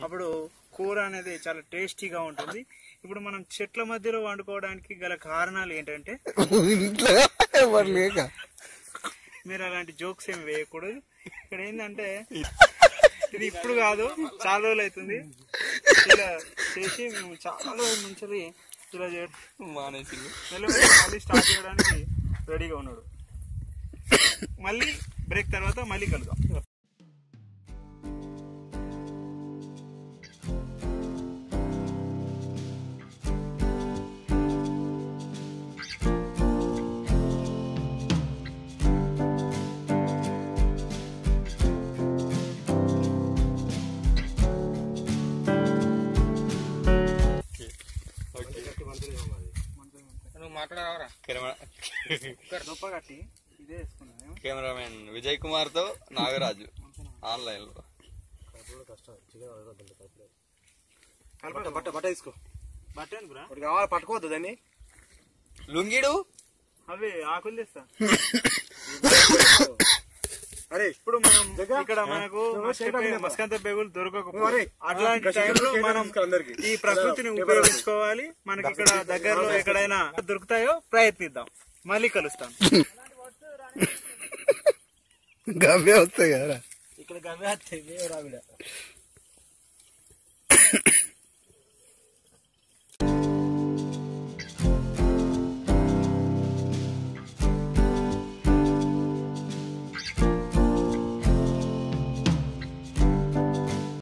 అప్పుడు కూర అనేది చాలా టేస్టీగా ఉంటుంది. ఇప్పుడు మనం చెట్ల మధ్యలో వండుకోవడానికి గల కారణాలు ఏంటంటే మీరు అలాంటి జోక్స్ ఏమి వేయకూడదు. ఇక్కడ ఏంటంటే ఇది ఇప్పుడు కాదు, చాలా రోజులు అవుతుంది ఇలా చేసి మేము చాలా రోజుల నుంచి ఇలా మానేసి మళ్ళీ స్టార్ట్ చేయడానికి రెడీగా ఉన్నాడు. మళ్ళీ బ్రేక్ తర్వాత మళ్ళీ కలుద్దాం. కెమెరామెన్ విజయ్ కుమార్ తో నాగరాజు ఆన్లైన్ లో బట్ట తీసుకో. బట్ట కావాలి పట్టుకోవద్దు దాన్ని. లుంగిడు అవి ఆకులు తెస్తా. అరే ఇప్పుడు మనం ఇక్కడ మనకు మస్కంత బేగులు దొరకకపోతే అట్లాంటి టైంలో మనం ఈ ప్రకృతిని ఉపయోగించుకోవాలి. మనకి ఇక్కడ దగ్గరలో ఎక్కడైనా దొరుకుతాయో ప్రయత్నిద్దాం. మళ్ళీ కలుస్తాం. గవ్వే వస్తాయి కదా ఇక్కడ గవ్వే వస్తాయి.